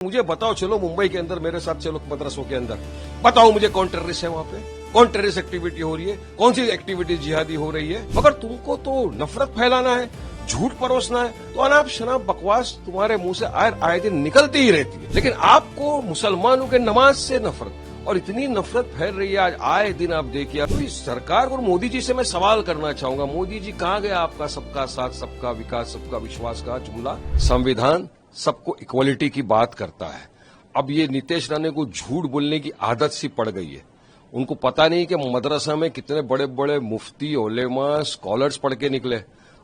मुझे बताओ, चलो मुंबई के अंदर मेरे साथ चलो मदरसों के अंदर, बताओ मुझे कौन टेररिस्ट है वहां पे, कौन टेररिस्ट एक्टिविटी हो रही है, कौन सी एक्टिविटी जिहादी हो रही है। मगर तुमको तो नफरत फैलाना है, झूठ परोसना है, तो अनाप शनाप बकवास तुम्हारे मुंह से आए दिन निकलती ही रहती है। लेकिन आपको मुसलमानों के नमाज से नफरत, और इतनी नफरत फैल रही है आज आए दिन। आप देखिए, तो इस सरकार और मोदी जी से मैं सवाल करना चाहूंगा, मोदी जी कहाँ गया आपका सबका साथ, सबका विकास, सबका विश्वास का जुमला। संविधान सबको इक्वलिटी की बात करता है। अब ये नीतीश राणे को झूठ बोलने की आदत सी पड़ गई है। उनको पता नहीं कि मदरसा में कितने बड़े बड़े मुफ्ती, उलेमा, स्कॉलर्स पढ़ के निकले।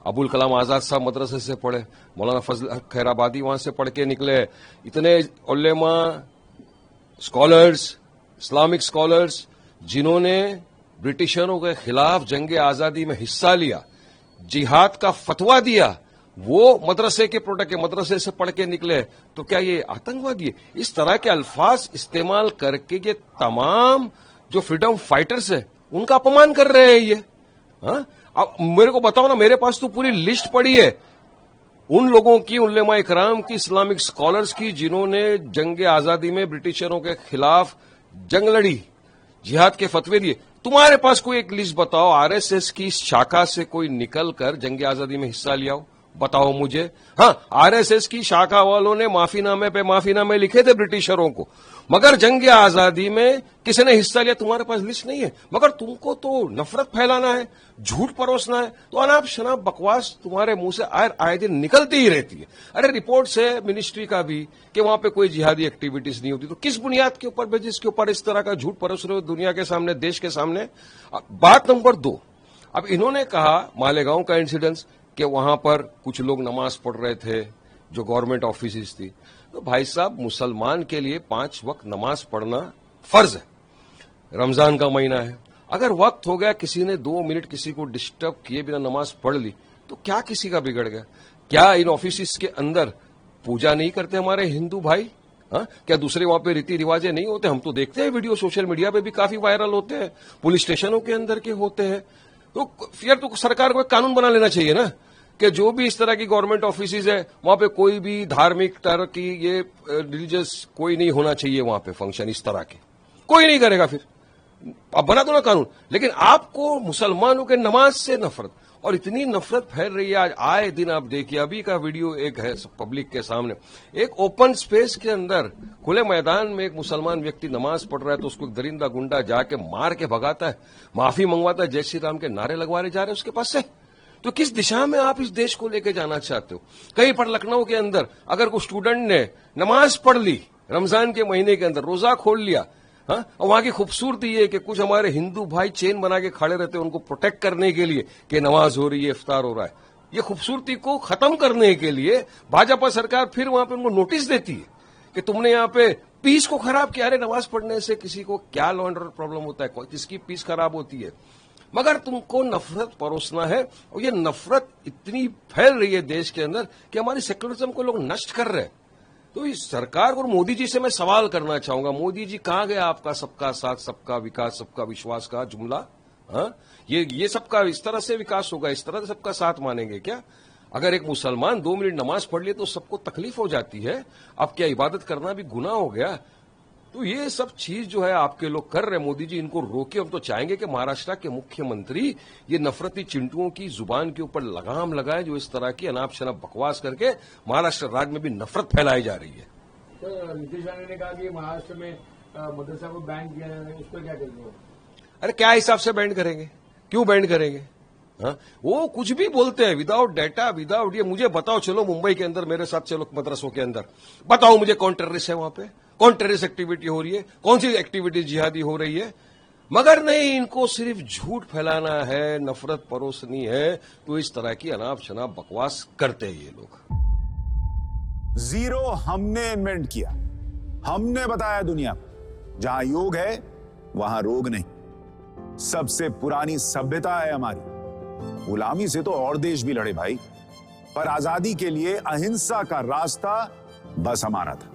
अबुल कलाम आजाद साहब मदरसे से पढ़े, मौलाना फजल हक खैराबादी वहां से पढ़ के निकले। इतने उलेमा, स्कॉलर्स, इस्लामिक स्कॉलर्स जिन्होंने ब्रिटिशरों के खिलाफ जंग आजादी में हिस्सा लिया, जिहाद का फतवा दिया, वो मदरसे के प्रोडक्ट के मदरसे से पढ़ के निकले। तो क्या ये आतंकवादी है? इस तरह के अल्फाज इस्तेमाल करके ये तमाम जो फ्रीडम फाइटर्स है उनका अपमान कर रहे हैं ये। हाँ, अब मेरे को बताओ ना, मेरे पास तो पूरी लिस्ट पड़ी है उन लोगों की, उलेमा इकराम की, इस्लामिक स्कॉलर्स की, जिन्होंने जंग आजादी में ब्रिटिशरों के खिलाफ जंग लड़ी, जिहाद के फतवे दिए। तुम्हारे पास कोई एक लिस्ट बताओ, आरएसएस की शाखा से कोई निकल कर जंग आजादी में हिस्सा लिया हो, बताओ मुझे। हाँ, आरएसएस की शाखा वालों ने माफीनामे पे माफीनामे लिखे थे ब्रिटिशरों को, मगर जंग आजादी में किसी ने हिस्सा लिया? तुम्हारे पास लिस्ट नहीं है। मगर तुमको तो नफरत फैलाना है, झूठ परोसना है, तो अनाप शनाप बकवास तुम्हारे मुंह से आए दिन निकलती ही रहती है। अरे रिपोर्ट्स है मिनिस्ट्री का भी कि वहां पे कोई जिहादी एक्टिविटीज नहीं होती, तो किस बुनियाद के ऊपर, जिसके ऊपर इस तरह का झूठ परोस रहे हो दुनिया के सामने, देश के सामने। बात नंबर 2, अब इन्होंने कहा मालेगांव का इंसिडेंस कि वहां पर कुछ लोग नमाज पढ़ रहे थे जो गवर्नमेंट ऑफिस थी। तो भाई साहब, मुसलमान के लिए 5 वक्त नमाज पढ़ना फर्ज है। रमजान का महीना है, अगर वक्त हो गया, किसी ने 2 मिनट किसी को डिस्टर्ब किए बिना नमाज पढ़ ली, तो क्या किसी का बिगड़ गया? क्या इन ऑफिस के अंदर पूजा नहीं करते हमारे हिंदू भाई? हाँ, क्या दूसरे वहां पे रीति रिवाजें नहीं होते? हम तो देखते हैं वीडियो, सोशल मीडिया पे भी काफी वायरल होते हैं, पुलिस स्टेशनों के अंदर के होते हैं। तो फिर तो सरकार को एक कानून बना लेना चाहिए ना कि जो भी इस तरह की गवर्नमेंट ऑफिसेज है वहां पे कोई भी धार्मिक तरह की, ये रिलीजियस कोई नहीं होना चाहिए वहां पे फंक्शन इस तरह के। कोई नहीं करेगा फिर, अब बना दो ना कानून। लेकिन आपको मुसलमानों के नमाज से नफरत, और इतनी नफरत फैल रही है आज आए दिन। आप देखिए, अभी का वीडियो एक है पब्लिक के सामने, एक ओपन स्पेस के अंदर खुले मैदान में एक मुसलमान व्यक्ति नमाज पढ़ रहा है, तो उसको दरिंदा गुंडा जाके मार के भगाता है, माफी मंगवाता है, जय श्री राम के नारे लगवाने जा रहे हैं उसके पास से। तो किस दिशा में आप इस देश को लेकर जाना चाहते हो? कहीं पर लखनऊ के अंदर अगर कोई स्टूडेंट ने नमाज पढ़ ली, रमजान के महीने के अंदर रोजा खोल लिया, हाँ, और वहां की खूबसूरती है कि कुछ हमारे हिंदू भाई चेन बना के खड़े रहते हैं उनको प्रोटेक्ट करने के लिए कि नमाज हो रही है, इफ्तार हो रहा है। ये खूबसूरती को खत्म करने के लिए भाजपा सरकार फिर वहां पे उनको नोटिस देती है कि तुमने यहाँ पे पीस को खराब किया। अरे नमाज पढ़ने से किसी को क्या लॉ एंड ऑर्डर प्रॉब्लम होता है? किसकी पीस खराब होती है? मगर तुमको नफरत परोसना है, और ये नफरत इतनी फैल रही है देश के अंदर कि हमारी सेक्युलरिज्म को लोग नष्ट कर रहे हैं। तो इस सरकार और मोदी जी से मैं सवाल करना चाहूंगा, मोदी जी कहाँ गया आपका सबका साथ, सबका विकास, सबका विश्वास का जुमला? हाँ, ये सबका इस तरह से विकास होगा, इस तरह से सबका साथ मानेंगे क्या? अगर एक मुसलमान 2 मिनट नमाज पढ़ ले तो सबको तकलीफ हो जाती है। अब क्या इबादत करना भी गुनाह हो गया? तो ये सब चीज जो है आपके लोग कर रहे हैं, मोदी जी इनको रोके। हम तो चाहेंगे कि महाराष्ट्र के मुख्यमंत्री ये नफरती चिंटुओं की जुबान के ऊपर लगाम लगाए, जो इस तरह की अनाप शनाप बकवास करके महाराष्ट्र राज्य में भी नफरत फैलाई जा रही है। तो नीतीश राणे ने कहा कि महाराष्ट्र में मदरसा को बैन किया जाए, उस पर क्या करेंगे? अरे क्या हिसाब से बैंड करेंगे? क्यों बैंड करेंगे? हाँ, वो कुछ भी बोलते हैं, विदाउट डेटा, विदाउट ये। मुझे बताओ, चलो मुंबई के अंदर मेरे साथ चलो मदरसों के अंदर, बताओ मुझे कौन टेररिस्ट है वहां पे, कौन टेररिस्ट एक्टिविटी हो रही है, कौन सी एक्टिविटी जिहादी हो रही है। मगर नहीं, इनको सिर्फ झूठ फैलाना है, नफरत परोसनी है, तो इस तरह की अनाप शनाप बकवास करते हैं ये लोग। जीरो हमने इन्वेंट किया, हमने बताया दुनिया को, जहां योग है वहां रोग नहीं। सबसे पुरानी सभ्यता है हमारी। गुलामी से तो और देश भी लड़े भाई, पर आजादी के लिए अहिंसा का रास्ता बस हमारा था।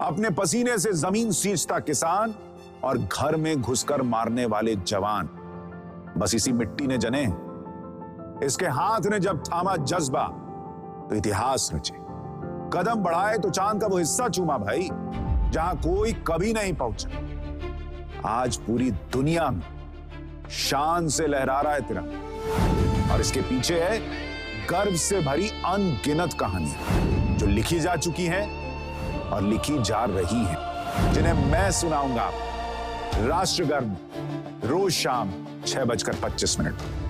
अपने पसीने से जमीन सींचता किसान और घर में घुसकर मारने वाले जवान, बस इसी मिट्टी ने जने। इसके हाथ ने जब थामा जज्बा तो इतिहास रचे। कदम बढ़ाए तो चांद का वो हिस्सा चूमा भाई जहां कोई कभी नहीं पहुंचा। आज पूरी दुनिया में शान से लहरा रहा है तिरंगा और इसके पीछे है गर्व से भरी अनगिनत कहानियां जो लिखी जा चुकी हैं और लिखी जा रही हैं, जिन्हें मैं सुनाऊंगा राष्ट्रगर्व रोज शाम 6:25 पर।